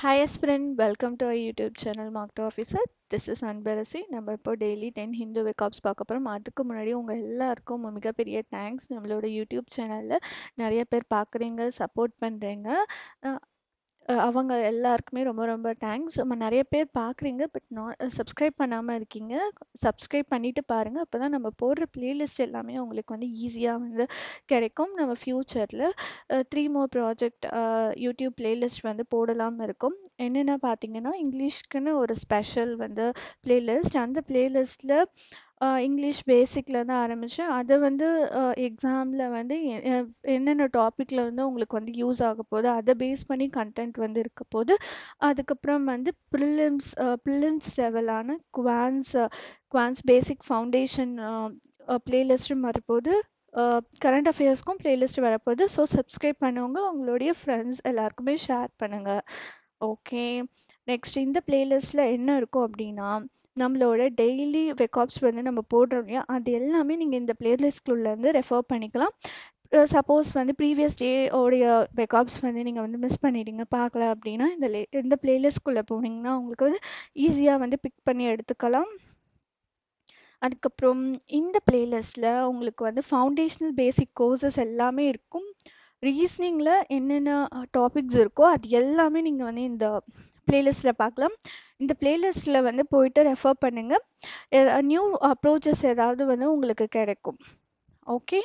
Hi aspirant, welcome to our YouTube channel Marketer Officer. This is Anbarasi. நம்ம இப்போ daily 10 Hindu வெக்காப்ஸ் பார்க்க போகிறோம். அதுக்கு முன்னாடி உங்கள் எல்லாருக்கும் மிகப்பெரிய தேங்க்ஸ். நம்மளோட யூடியூப் சேனலில் நிறைய பேர் பார்க்குறீங்க, சப்போர்ட் பண்ணுறீங்க. அவங்க எல்லாருக்குமே ரொம்ப ரொம்ப தேங்க்ஸ். நம்ம நிறைய பேர் பார்க்குறீங்க, பட் சப்ஸ்கிரைப் பண்ணாமல் இருக்கீங்க. சப்ஸ்கிரைப் பண்ணிவிட்டு பாருங்கள். அப்போ தான் நம்ம போடுற பிளேலிஸ்ட் எல்லாமே உங்களுக்கு வந்து ஈஸியாக வந்து கிடைக்கும். நம்ம ஃப்யூச்சரில் 3 மோர் ப்ராஜெக்ட் யூடியூப் பிளேலிஸ்ட் வந்து போடலாம்னு இருக்கும். என்னென்ன பார்த்தீங்கன்னா, இங்கிலீஷ்க்குன்னு ஒரு ஸ்பெஷல் வந்து பிளேலிஸ்ட். அந்த பிளேலிஸ்ட்டில் இங்கிலீஷ் பேசிக்லேருந்து ஆரம்பித்து அதை வந்து எக்ஸாமில் வந்து என்னென்ன டாப்பிக்கில் வந்து உங்களுக்கு வந்து யூஸ் ஆக போகுது, அதை பேஸ் பண்ணி கண்டென்ட் வந்து இருக்க போது. அதுக்கப்புறம் வந்து ப்ரிலிம்ஸ் லெவலான குவான்ஸ் பேசிக் ஃபவுண்டேஷன் பிளேலிஸ்ட்டும் வரப்போகுது. கரண்ட் அஃபேர்ஸ்க்கும் பிளேலிஸ்ட் வரப்போகுது. ஸோ சப்ஸ்கிரைப் பண்ணுவங்க, உங்களுடைய ஃப்ரெண்ட்ஸ் எல்லாருக்குமே ஷேர் பண்ணுங்கள். ஓகே, நெக்ஸ்ட் இந்த பிளேலிஸ்ட்டில் என்ன இருக்கும் அப்படின்னா, நம்மளோட டெய்லி ரெக்கார்ட்ஸ் வந்து நம்ம போடுறோம் இல்லையா, அது எல்லாமே நீங்கள் இந்த பிளேலிஸ்ட்குள்ளேருந்து ரெஃபர் பண்ணிக்கலாம். சப்போஸ் வந்து ப்ரீவியஸ் டே உடைய ரெக்கார்ட்ஸ் வந்து நீங்கள் வந்து மிஸ் பண்ணிட்டீங்க, பார்க்கல அப்படின்னா இந்த பிளேலிஸ்ட்குள்ளே போனீங்கன்னா உங்களுக்கு வந்து ஈஸியாக வந்து பிக் பண்ணி எடுத்துக்கலாம். அதுக்கப்புறம் இந்த பிளேலிஸ்ட்டில் உங்களுக்கு வந்து ஃபவுண்டேஷனல் பேசிக் கோர்சஸ் எல்லாமே இருக்கும். ரீசனிங்கில் என்னென்ன டாபிக்ஸ் இருக்கோ அது எல்லாமே நீங்கள் வந்து இந்த பிளேலிஸ்ட்டில் பார்க்கலாம். இந்த பிளேலிஸ்ட்டில் வந்து போயிட்டு ரெஃபர் பண்ணுங்கள். நியூ அப்ரோச்சஸ் ஏதாவது வந்து உங்களுக்கு கிடைக்கும். ஓகே,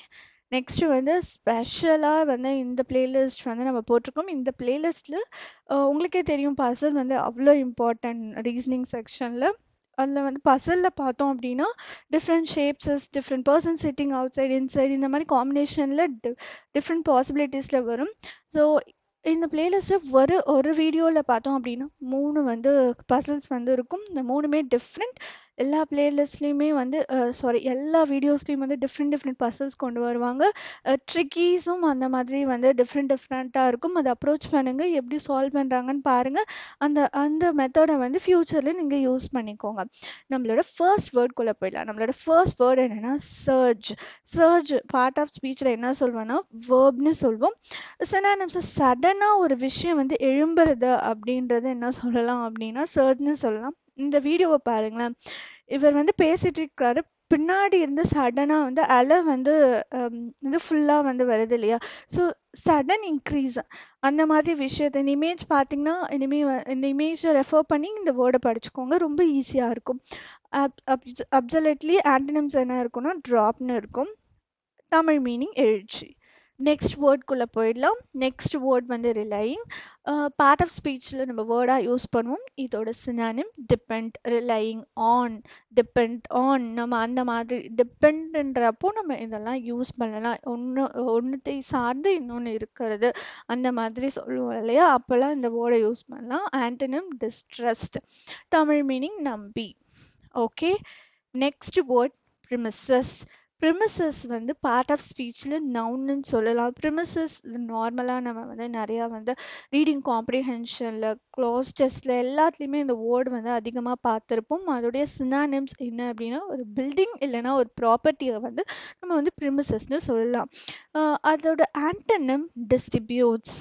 நெக்ஸ்ட்டு வந்து ஸ்பெஷலாக வந்து இந்த பிளேலிஸ்ட் வந்து நம்ம போட்டிருக்கோம். இந்த பிளேலிஸ்ட்டில் உங்களுக்கே தெரியும், பசில் வந்து அவ்வளோ இம்பார்ட்டன்ட் ரீசனிங் செக்ஷனில். அதில் வந்து பசிலில் பார்த்தோம் அப்படின்னா different shapes, different person sitting outside inside, இந்த மாதிரி காம்பினேஷனில் டிஃப்ரெண்ட் பாசிபிலிட்டிஸில் வரும். ஸோ இந்த பிளேலிஸ்ட்டில் ஒரு வீடியோவில் பார்த்தோம் அப்படின்னா 3 வந்து பசில்ஸ் வந்து இருக்கும். இந்த 3மே டிஃப்ரெண்ட். எல்லா பிளேலிஸ்ட்லேயுமே வந்து எல்லா வீடியோஸ்லேயும் வந்து டிஃப்ரெண்ட் பசில்ஸ் கொண்டு வருவாங்க. ட்ரிக்கீஸும் அந்த மாதிரி வந்து டிஃப்ரெண்ட்டாக இருக்கும். அதை அப்ரோச் பண்ணுங்கள், எப்படி சால்வ் பண்ணுறாங்கன்னு பாருங்கள். அந்த மெத்தடை வந்து ஃப்யூச்சரில் நீங்கள் யூஸ் பண்ணிக்கோங்க. நம்மளோட ஃபர்ஸ்ட் வேர்ட்குள்ளே போயிடலாம். நம்மளோட ஃபர்ஸ்ட் வேர்டு என்னென்னா சர்ஜ். பார்ட் ஆஃப் ஸ்பீச்சில் என்ன சொல்வேன்னா வேர்ப்னு சொல்வோம். சினானிம்ஸ் சடனாக ஒரு விஷயம் வந்து எழும்புறது அப்படின்றது என்ன சொல்லலாம் அப்படின்னா சர்ஜ்னு சொல்லலாம். இந்த வீடியோவை பாருங்களேன். இவர் வந்து பேசிட்டு இருக்காரு, பின்னாடி இருந்து சடனாக வந்து அலை வந்து இது ஃபுல்லாக வந்து வருது இல்லையா. ஸோ சடன் இன்க்ரீஸ் அந்த மாதிரி விஷயத்த இந்த இமேஜ் பார்த்தீங்கன்னா இந்த இமேஜை ரெஃபர் பண்ணி இந்த வேர்டை படிச்சுக்கோங்க, ரொம்ப ஈஸியாக இருக்கும். அப்சல்யூட்லி ஆன்டனிம்ஸ் என்ன இருக்குன்னா ட்ராப்னு இருக்கும். தமிழ் மீனிங் எழுச்சி. நெக்ஸ்ட் வேர்ட்குள்ளே போயிடலாம். நெக்ஸ்ட் வேர்ட் வந்து ரிலையிங். பார்ட் ஆஃப் ஸ்பீச்சில் நம்ம வேர்டாக யூஸ் பண்ணுவோம். இதோட synonym depend, relying on, depend on. நம்ம அந்த மாதிரி டிபெண்ட்ன்றப்போ நம்ம இதெல்லாம் யூஸ் பண்ணலாம். ஒன்றுத்தை சார்ந்து இன்னொன்று இருக்கிறது அந்த மாதிரி சொல்லுவோம் இல்லையா, அப்போல்லாம் இந்த வேர்டை யூஸ் பண்ணலாம். ஆன்டனிம் டிஸ்ட்ரஸ்ட், தமிழ் மீனிங் நம்பி. Okay, next word premises. Premises வந்து பார்ட் ஆஃப் ஸ்பீச்சில் நவுன்னு சொல்லலாம். ப்ரிமிசஸ் நார்மலாக நம்ம வந்து நிறையா வந்து ரீடிங் காம்ப்ரிஹென்ஷனில், க்ளாஸ் டெஸ்ட்டில் எல்லாத்துலேயுமே இந்த வேர்டு வந்து அதிகமாக பார்த்துருப்போம். அதோடைய சினானிம்ஸ் என்ன அப்படின்னா ஒரு பில்டிங் இல்லைன்னா ஒரு ப்ராப்பர்ட்டியை வந்து நம்ம வந்து ப்ரிமிசஸ்ன்னு சொல்லலாம். அதோட ஆன்டனிம் டிஸ்ட்ரிபியூட்ஸ்.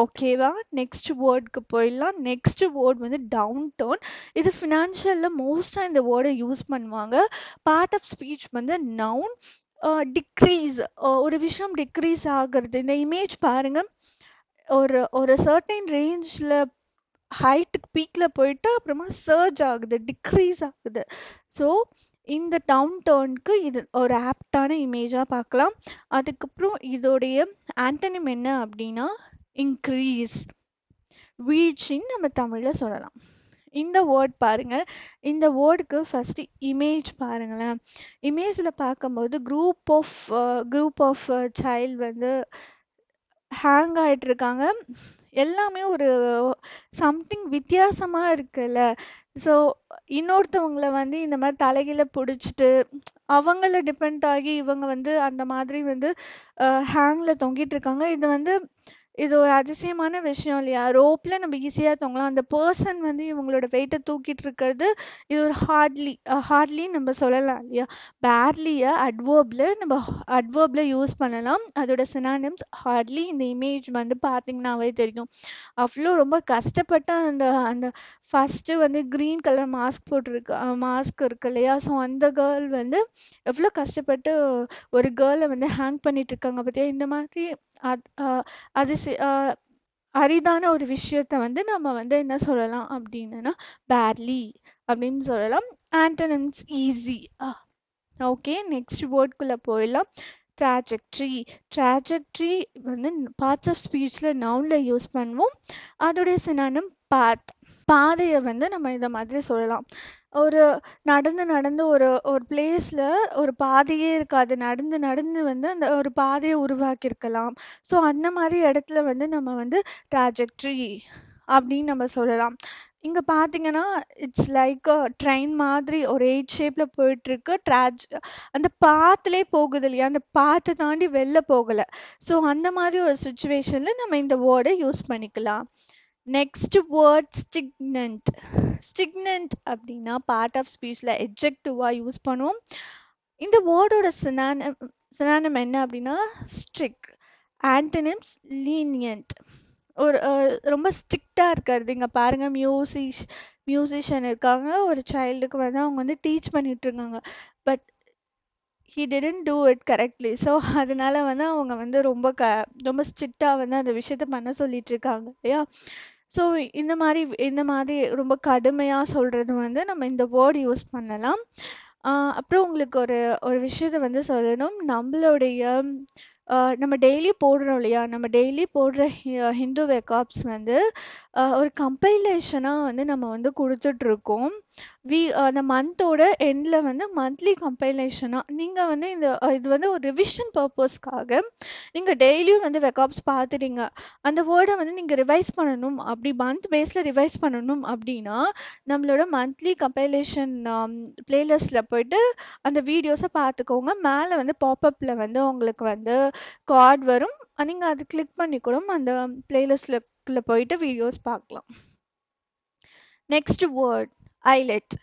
ஓகேவா, நெக்ஸ்ட் வேர்டுக்கு போயிடலாம். நெக்ஸ்ட் வேர்ட் வந்து டவுன் டர்ன். இது ஃபினான்ஷியலில் மோஸ்ட்டாக இந்த வேர்டை யூஸ் பண்ணுவாங்க. பார்ட் ஆஃப் ஸ்பீச் வந்து நவுன். டிக்ரீஸ், ஒரு விஷயம் டிக்ரீஸ் ஆகிறது. இந்த இமேஜ் பாருங்கள், ஒரு சர்டைன் ரேஞ்சில் ஹைட்டுக்கு பீக்கில் போயிட்டு அப்புறமா சர்ஜ் ஆகுது, டிக்ரீஸ் ஆகுது. ஸோ இந்த டவுன் டர்னுக்கு இது ஒரு ஆப்டான இமேஜாக பார்க்கலாம். அதுக்கப்புறம் இதோடைய ஆன்டனிம் என்ன அப்படின்னா இன்க்ரீஸ், வீழ்ச்சின்னு நம்ம தமிழில் சொல்லலாம். இந்த வேர்ட் பாருங்கள். இந்த வேர்டுக்கு ஃபஸ்ட்டு இமேஜ் பாருங்களேன். இமேஜில் பார்க்கும்போது குரூப் ஆஃப் சைல்டு வந்து ஹேங் ஆகிட்டுருக்காங்க. எல்லாமே ஒரு சம்திங் வித்தியாசமாக இருக்குல்ல. ஸோ இன்னொருத்தவங்கள வந்து இந்த மாதிரி தலைகீழ பிடிச்சிட்டு அவங்கள டிபெண்ட் ஆகி இவங்க வந்து அந்த மாதிரி வந்து ஹேங்கில் தொங்கிட்டு இருக்காங்க. இது வந்து இது ஒரு அதிசயமான விஷயம் இல்லையா? ரோப்ல நம்ம ஈஸியா தொங்கலாம். அந்த பெர்சன் வந்து இவங்களோட வெயிட்ட தூக்கிட்டு இருக்கிறது, இது ஒரு ஹார்ட்லின்னு நம்ம சொல்லலாம் இல்லையா? பேர்லிய அட்வர்ப்ல யூஸ் பண்ணலாம். அதோட சினானிம்ஸ் ஹார்ட்லி. இந்த இமேஜ் வந்து பார்த்தீங்கன்னாவே தெரியும். அவ்ளோ ரொம்ப கஷ்டப்பட்டு அந்த அந்த ஃபர்ஸ்ட்டு வந்து கிரீன் கலர் மாஸ்க் இருக்கு இல்லையா? ஸோ அந்த கேர்ள் வந்து எவ்ளோ கஷ்டப்பட்டு ஒரு கேர்ள வந்து ஹேங் பண்ணிட்டு இருக்காங்க பார்த்தியா? இந்த மாதிரி அத் அ அது சி அ அரிதான ஒரு விஷயத்த வந்து நம்ம வந்து என்ன சொல்லலாம் அப்டின்னா, பேர்லி அப்டின்னு சொல்லலாம். ஆன்டோனிம்ஸ் ஈஸி. ஓகே. நெக்ஸ்ட் வேர்ட்குள்ள போயிடலாம். ட்ராஜெக்டரி. ட்ராஜெக்டரி வந்து பார்ட்ஸ் ஆஃப் ஸ்பீச்ல நவுன்ல யூஸ் பண்ணுவோம். அதோடைய சினானிம் பாத். பாதைய வந்து நம்ம இந்த மாதிரி சொல்லலாம். ஒரு நடந்து நடந்து ஒரு ஒரு பிளேஸ்ல ஒரு பாதையே இருக்காது. நடந்து நடந்து வந்து அந்த ஒரு பாதைய உருவாக்கியிருக்கலாம். ஸோ அந்த மாரி இடத்துல வந்து நம்ம வந்து ட்ராஜெக்டரி அப்படின்னு நம்ம சொல்லலாம். இங்க பார்த்தீங்கன்னா, இட்ஸ் லைக் அ ட்ரெயின் மாதிரி ஒரு 8 ஷேப்ல போயிட்டுருக்கு. அந்த பாத்துலயே போகுது இல்லையா? அந்த பாத்த தாண்டி வெளில போகல. ஸோ அந்த மாதிரி ஒரு சிச்சுவேஷன்ல நம்ம இந்த வேர்ட யூஸ் பண்ணிக்கலாம். Next word stagnant. ஸ்டிக்னன்ட் அப்படின்னா பார்ட் ஆஃப் ஸ்பீச்ல எட்ஜெக்டிவா யூஸ் பண்ணுவோம். இந்த வேர்டோட சினானிம் என்ன அப்படின்னா ஸ்ட்ரிக். Antonyms lenient. ஒரு ரொம்ப ஸ்ட்ரிக்ட்டா இருக்கிறது. இங்க பாருங்க மியூசிஷியன் இருக்காங்க. ஒரு சைல்டுக்கு வந்து அவங்க வந்து டீச் பண்ணிட்டு இருக்காங்க. But he didn't do it correctly. So அதனால வந்து அவங்க வந்து ரொம்ப ஸ்ட்ரிக்ட்டா வந்து அந்த விஷயத்த பண்ண சொல்லிட்டு இருக்காங்க இல்லையா? ஸோ இந்த மாதிரி ரொம்ப கடுமையா சொல்றது வந்து நம்ம இந்த வேர்ட் யூஸ் பண்ணலாம். அப்புறம் உங்களுக்கு ஒரு ஒரு விஷயத்த வந்து சொல்லணும். நம்ம டெய்லி போடுறோம் இல்லையா? நம்ம டெய்லி போடுற ஹிந்து வெர்காப்ஸ் வந்து ஒரு கம்பைலேஷனா வந்து நம்ம வந்து குடுத்துட்ருக்கோம். அந்த மந்தோட எண்ட்ல வந்து மந்த்லி கம்பைலேஷனா நீங்க வந்து இது வந்து ஒரு ரிவிஷன் பர்ப்பஸ்க்காக நீங்க டெய்லியும் வந்து வெர்காப்ஸ் பார்த்துட்டீங்க. அந்த வேர்ட வந்து நீங்க ரிவைஸ் பண்ணணும். அப்படி மந்த் பேஸ்ல ரிவைஸ் பண்ணணும் அப்படின்னா, நம்மளோட மந்த்லி கம்பைலேஷன் பிளேலிஸ்ட்ல போயிட்டு அந்த வீடியோஸ பார்த்துக்கோங்க. மேல வந்து பாப்பப்ல வந்து உங்களுக்கு வந்து கார்ட் வரும். நீங்க அது கிளிக் பண்ணி கூட அந்த பிளேலிஸ்ட்ல போயிட்டு வீடியோஸ் பார்க்கலாம். நெக்ஸ்ட் வேர்ட் ஐலெட்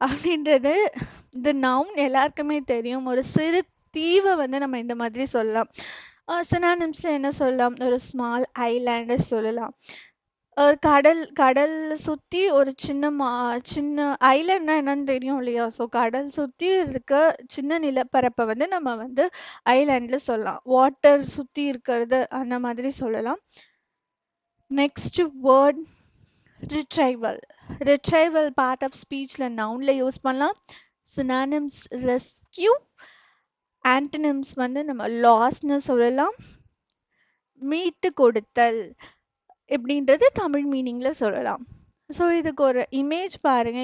அப்படின்றது இந்த நவுன் எல்லாருக்குமே தெரியும். ஒரு சிறு தீவ வந்து நம்ம இந்த மாதிரி சொல்லலாம். சினானிம்ஸ்ல என்ன சொல்லலாம்? ஒரு ஸ்மால் ஐலேண்ட் சொல்லலாம். ஒரு கடல் கடல் சுத்தி ஒரு சின்ன ஐலேண்ட்னா என்னன்னு தெரியும் இல்லையா? ஸோ கடல் சுத்தி இருக்க சின்ன நிலப்பரப்ப வந்து நம்ம வந்து ஐலேண்ட்ல சொல்லலாம். வாட்டர் சுத்தி இருக்கிறது அந்த மாதிரி சொல்லலாம். Next word retrieval. Retrieval part of ஸ்பீச்ல நவுன்ல யூஸ் பண்ணலாம். Synonyms rescue. ஆன்டனிம்ஸ் வந்து நம்ம லாஸ்ன்னு சொல்லலாம். மீட்டு கொடுத்தல் இப்படின்றது தமிழ் மீனிங்ல சொல்லலாம். ஸோ இதுக்கு ஒரு இமேஜ் பாருங்க.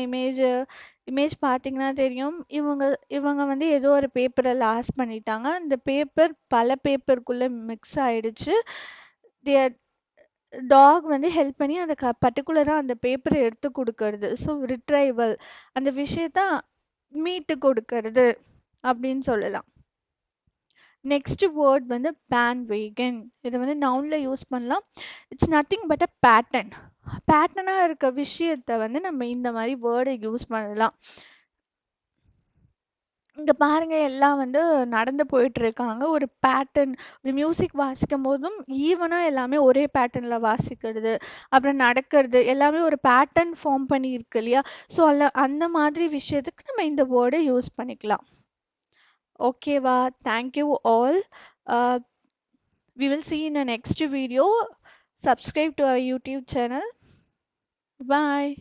இமேஜ் பார்த்தீங்கன்னா தெரியும். இவங்க இவங்க வந்து ஏதோ ஒரு பேப்பரை லாஸ் பண்ணிட்டாங்க. அந்த பேப்பர் பல பேப்பருக்குள்ள மிக்ஸ் ஆயிடுச்சு. தியர் டாக் வந்து ஹெல்ப் பண்ணி அந்த பர்ட்டிகுலரா அந்த பேப்பரை எடுத்து கொடுக்கறது. ஸோ ரிட்ரைவல் அந்த விஷயத்த மீட்டு கொடுக்கறது அப்படின்னு சொல்லலாம். நெக்ஸ்ட் வேர்ட் வந்து பேண்ட்வேகன். இதை வந்து நவுன்ல யூஸ் பண்ணலாம். It's nothing but a pattern. பேட்டர்னா இருக்க விஷயத்த வந்து நம்ம இந்த மாதிரி வேர்டை யூஸ் பண்ணலாம். இங்க பாருங்க எல்லாம் வந்து நடந்து போயிட்டு இருக்காங்க. ஒரு பேட்டர்ன் ஒரு மியூசிக் வாசிக்கும் போதும் ஈவனா எல்லாமே ஒரே பேட்டர்ன்ல வாசிக்கிறது, அப்புறம் நடக்கிறது எல்லாமே ஒரு பேட்டர்ன் ஃபார்ம் பண்ணி இருக்கு இல்லையா? ஸோ அந்த மாதிரி விஷயத்துக்கு நம்ம இந்த வேர்டை யூஸ் பண்ணிக்கலாம். ஓகேவா? Thank you all. We will see in the next video. Subscribe to our YouTube channel. Bye.